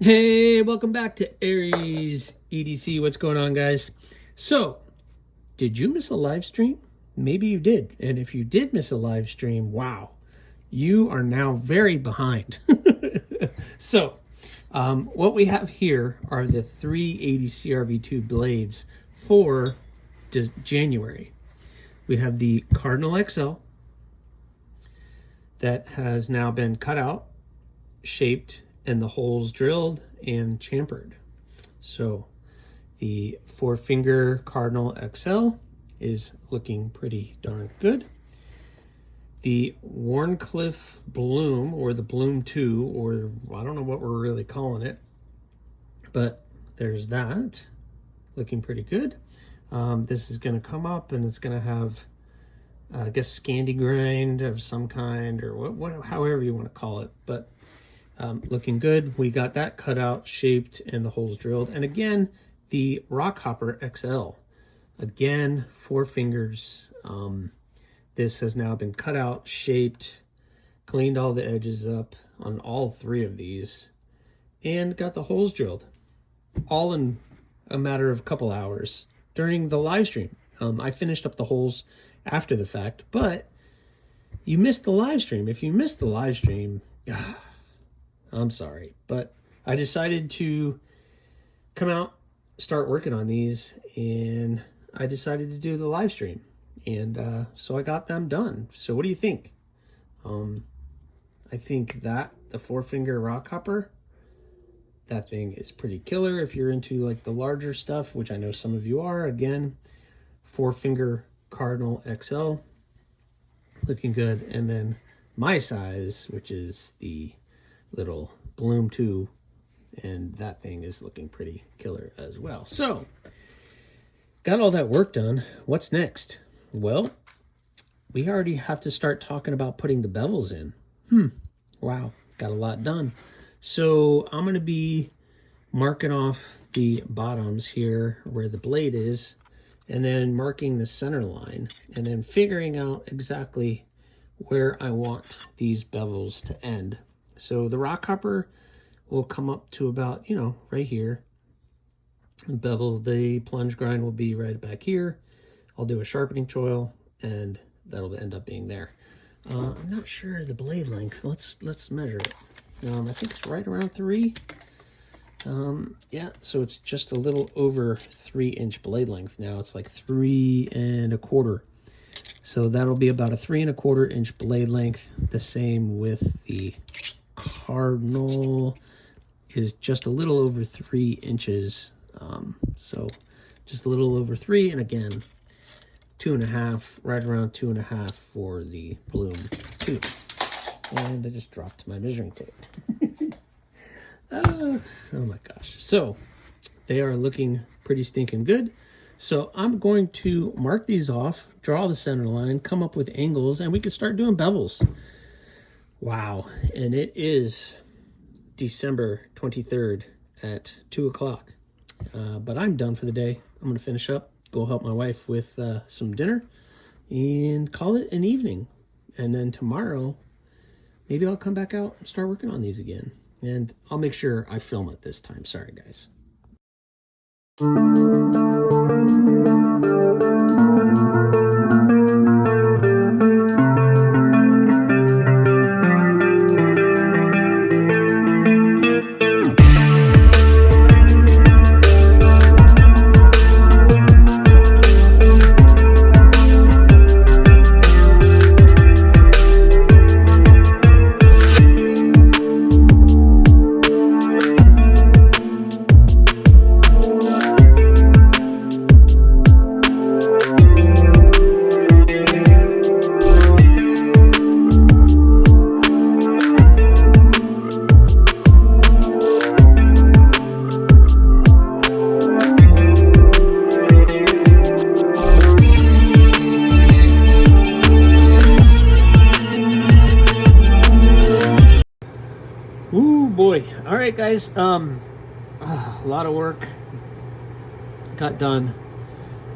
Hey, welcome back to AriesEDC. What's going on, guys? So, did you miss a live stream? Maybe you did. And if you did miss a live stream, wow, you are now very behind. So, what we have here are the 380 CRV2 blades for January. We have the Cardinal XL that has now been cut out, shaped, and the holes drilled and chamfered. So the 4-finger Cardinal XL is looking pretty darn good. The Wharncliffe Bloom, or the Bloom 2, or I don't know what we're really calling it, but there's that, looking pretty good. This is going to come up and it's going to have, I guess, Scandi grind of some kind, or however you want to call it, but looking good. We got that cut out, shaped, and the holes drilled. And again, the Rockhopper XL, again, 4 fingers. This has now been cut out, shaped, cleaned all the edges up on all 3 of these, and got the holes drilled, all in a matter of a couple hours during the live stream. I finished up the holes after the fact, but you missed the live stream. If you missed the live stream, I'm sorry, but I decided to come out, start working on these, and I decided to do the live stream, and so I got them done. So what do you think? I think that the 4-finger Rockhopper, that thing is pretty killer if you're into like the larger stuff, which I know some of you are. Again, 4-finger Cardinal XL, looking good. And then my size, which is the little Bloom 2, and that thing is looking pretty killer as well. So got all that work done. What's next? Well, we already have to start talking about putting the bevels in. Wow, got a lot done. So I'm going to be marking off the bottoms here where the blade is, and then marking the center line, and then figuring out exactly where I want these bevels to end. So the Rockhopper will come up to about, right here. The bevel, the plunge grind will be right back here. I'll do a sharpening choil, and that'll end up being there. I'm not sure the blade length. Let's measure it. I think it's right around 3. Yeah, so it's just a little over 3-inch blade length now. It's like 3 1/4. So that'll be about a 3 1/4 inch blade length. The same with the Cardinal is just a little over 3 inches. So just a little over 3, and again, 2.5, right around 2.5 for the Bloom 2. And I just dropped my measuring tape. Oh my gosh. So they are looking pretty stinking good. So I'm going to mark these off, draw the center line, come up with angles, and we can start doing bevels. Wow. And it is December 23rd at 2 o'clock. But I'm done for the day. I'm going to finish up, go help my wife with some dinner, and call it an evening. And then tomorrow, maybe I'll come back out and start working on these again. And I'll make sure I film it this time. Sorry, guys. Boy. All right, guys. A lot of work got done.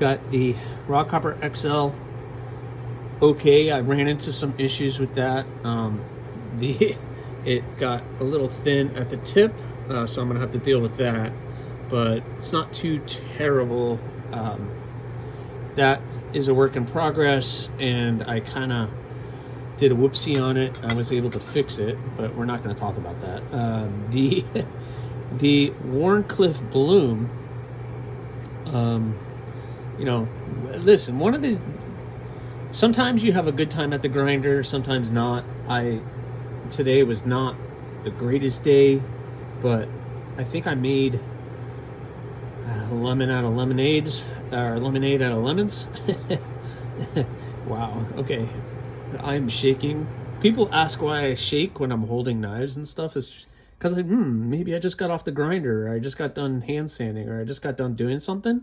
Got the Rockhopper XL. Okay, I ran into some issues with that. It got a little thin at the tip, so I'm gonna have to deal with that, but it's not too terrible. That is a work in progress, and I kind of did a whoopsie on it. I was able to fix it, but we're not going to talk about that. The Warncliffe Bloom, you know, listen, one of the, sometimes you have a good time at the grinder, sometimes not. Today was not the greatest day, but I think I made lemon out of lemonades, or lemonade out of lemons. Wow, okay. I'm shaking. People ask why I shake when I'm holding knives and stuff. It's because maybe I just got off the grinder, or I just got done hand sanding, or I just got done doing something.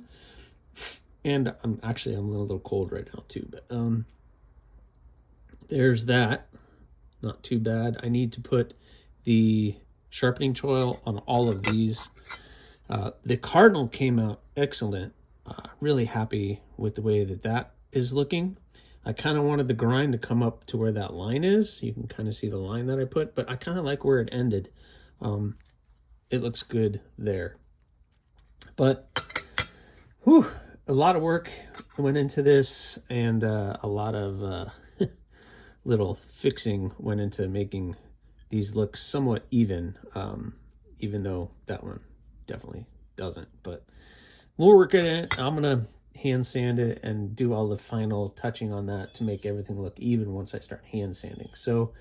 And I'm a little cold right now too, but there's that. Not too bad. I need to put the sharpening choil on all of these. The cardinal came out excellent. Really happy with the way that is looking. I kind of wanted the grind to come up to where that line is. You can kind of see the line that I put, but I kind of like where it ended. It looks good there. But whew, a lot of work went into this, and a lot of little fixing went into making these look somewhat even, even though that one definitely doesn't. But we'll work at it. I'm gonna hand sand it and do all the final touching on that to make everything look even once I start hand sanding. So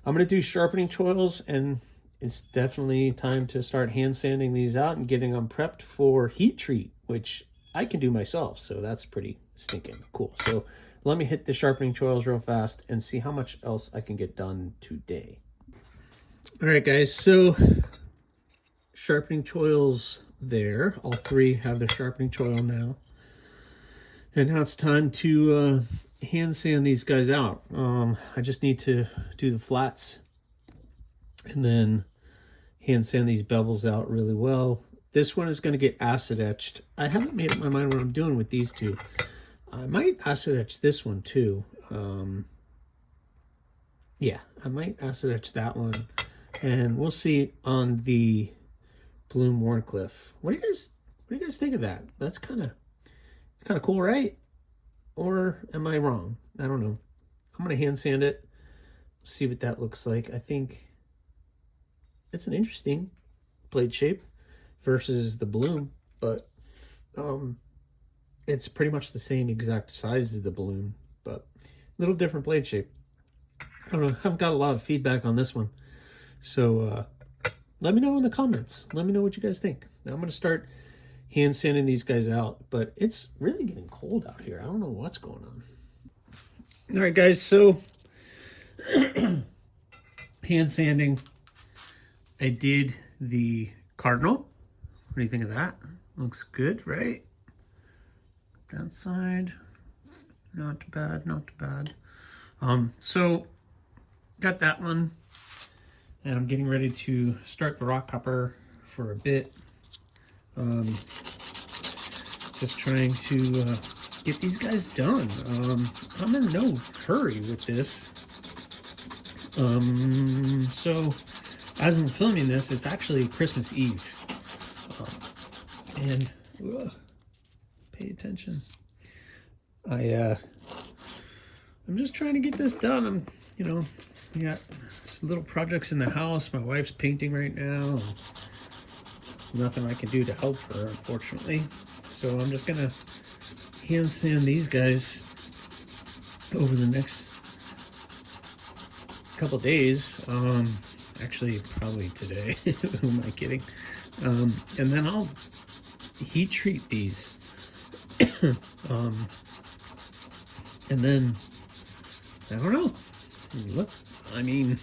I'm gonna do sharpening choils, and it's definitely time to start hand sanding these out and getting them prepped for heat treat, which I can do myself, so that's pretty stinking cool. So let me hit the sharpening choils real fast and see how much else I can get done today. All right, guys, so sharpening choils there. All three have their sharpening choil now. And now it's time to hand sand these guys out. I just need to do the flats and then hand sand these bevels out really well. This one is going to get acid etched. I haven't made up my mind what I'm doing with these two. I might acid etch this one too. Yeah, I might acid etch that one. And we'll see on the Bloom Warncliffe. What do you guys think of that? That's kind of cool, right? Or am I wrong? I don't know. I'm gonna hand sand it, see what that looks like. I think it's an interesting blade shape versus the Bloom, but it's pretty much the same exact size as the Bloom, but a little different blade shape. I don't know. I haven't got a lot of feedback on this one, so let me know in the comments. Let me know what you guys think. Now I'm gonna start hand sanding these guys out, but it's really getting cold out here. I don't know what's going on. All right, guys, so hand sanding. I did the cardinal. What do you think of that? Looks good, right? That side, not bad, not bad. So got that one, and I'm getting ready to start the rock copper for a bit. Just trying to get these guys done. I'm in no hurry with this. So as I'm filming this, it's actually Christmas Eve. And pay attention. I'm just trying to get this done. We got little projects in the house. My wife's painting right now. Nothing I can do to help her, unfortunately. So I'm just gonna hand sand these guys over the next couple days. Actually, probably today. Who am I kidding? And then I'll heat treat these. And then I don't know. Look, I mean,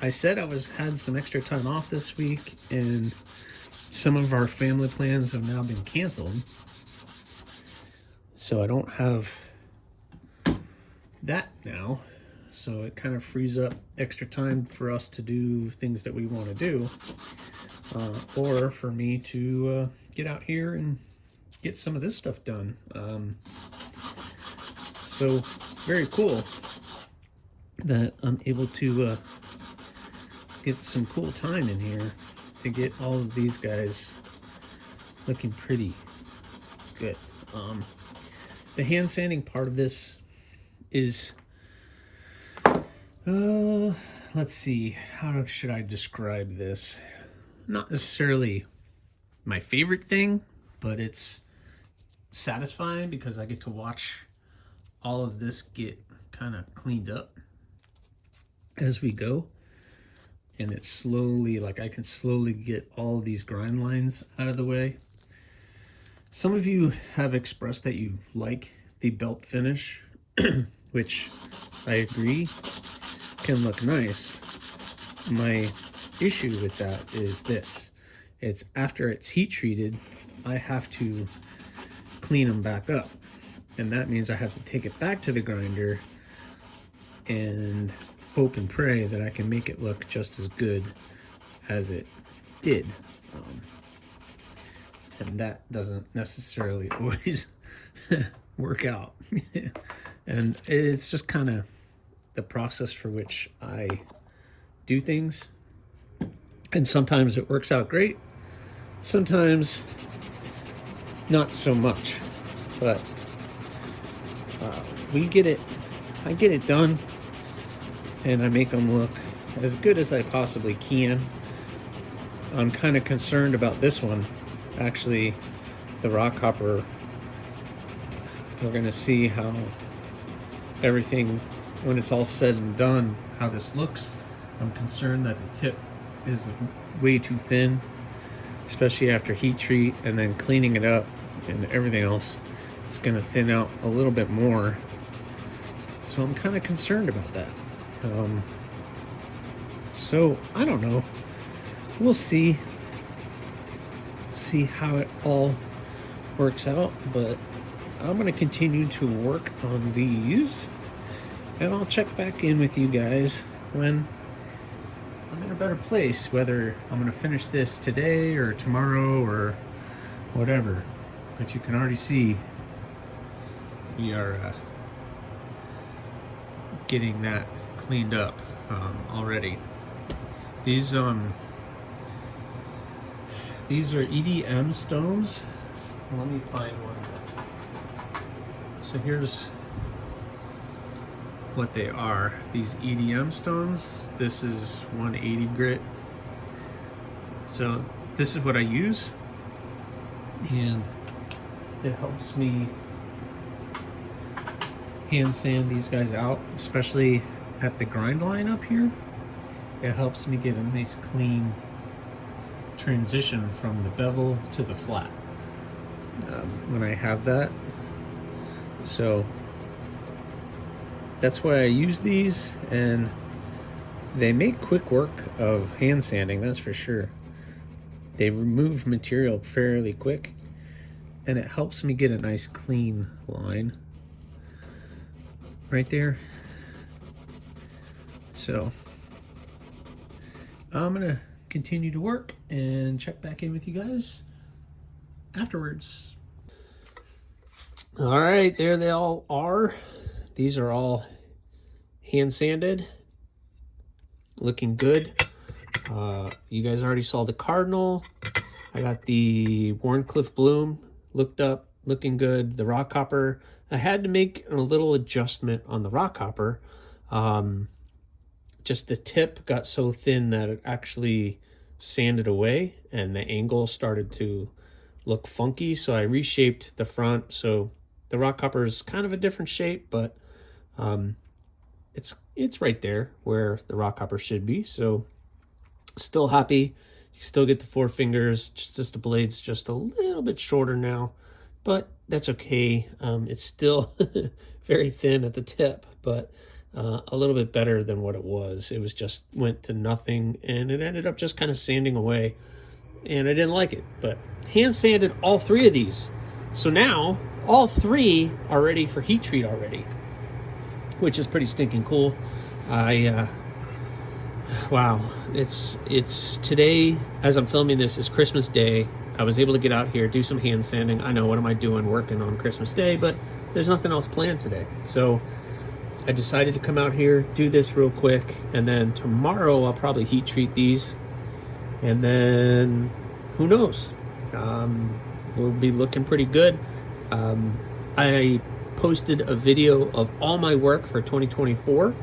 I said I had some extra time off this week, and some of our family plans have now been canceled. So I don't have that now. So it kind of frees up extra time for us to do things that we want to do. Or for me to get out here and get some of this stuff done. So very cool that I'm able to get some cool time in here. to get all of these guys looking pretty good. The hand sanding part of this is, let's see, how should I describe this? Not necessarily my favorite thing, but it's satisfying because I get to watch all of this get kind of cleaned up as we go. And it's slowly, like I can slowly get all of these grind lines out of the way. Some of you have expressed that you like the belt finish, which I agree can look nice. My issue with that is this. It's after it's heat treated, I have to clean them back up. And that means I have to take it back to the grinder and hope and pray that I can make it look just as good as it did. And that doesn't necessarily always work out. And it's just kind of the process for which I do things. And sometimes it works out great. Sometimes not so much. But we get it. I get it done. And I make them look as good as I possibly can. I'm kind of concerned about this one. Actually, the rock hopper, we're going to see how everything, when it's all said and done, how this looks. I'm concerned that the tip is way too thin, especially after heat treat and then cleaning it up and everything else. It's going to thin out a little bit more. So I'm kind of concerned about that. So I don't know. We'll see how it all works out, but I'm going to continue to work on these, and I'll check back in with you guys when I'm in a better place, whether I'm going to finish this today or tomorrow or whatever. But you can already see we are getting that cleaned up already. These are EDM stones. Let me find one. So here's what they are. These EDM stones. This is 180 grit. So this is what I use, and it helps me hand sand these guys out, especially at the grind line up here. It helps me get a nice clean transition from the bevel to the flat when I have that. So that's why I use these, and they make quick work of hand sanding, that's for sure. They remove material fairly quick, and it helps me get a nice clean line right there. So I'm gonna continue to work and check back in with you guys afterwards. All right, there they all are. These are all hand sanded, looking good. You guys already saw the cardinal. I got the Warncliffe Bloom looked up, looking good. The rock hopper, I had to make a little adjustment on the rock hopper. Just the tip got so thin that it actually sanded away and the angle started to look funky. So I reshaped the front. So the rock hopper is kind of a different shape, but it's right there where the rock hopper should be. So still happy. You still get the 4 fingers, just the blade's just a little bit shorter now, but that's okay. It's still very thin at the tip, but a little bit better than what it was. It was just went to nothing, and it ended up just kind of sanding away, and I didn't like it. But hand sanded all 3 of these, so now all 3 are ready for heat treat already, which is pretty stinking cool. Wow, it's today, as I'm filming this, is Christmas Day. I was able to get out here, do some hand sanding. I know, what am I doing working on Christmas Day? But there's nothing else planned today, so I decided to come out here, do this real quick, and then tomorrow I'll probably heat treat these And then who knows? We'll be looking pretty good. I posted a video of all my work for 2024,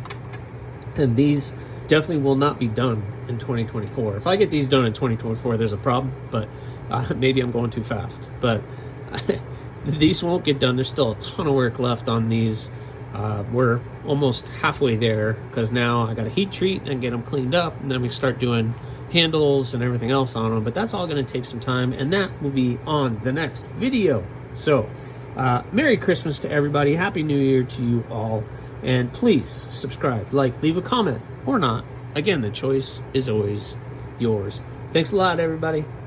and these definitely will not be done in 2024. If I get these done in 2024, there's a problem, but maybe I'm going too fast. But these won't get done. There's still a ton of work left on these. We're almost halfway there, because now I got to heat treat and get them cleaned up, and then we start doing handles and everything else on them. But that's all going to take some time, and that will be on the next video. So Merry Christmas to everybody, Happy New Year to you all, and please subscribe, like, leave a comment, or not. Again, the choice is always yours. Thanks a lot, everybody.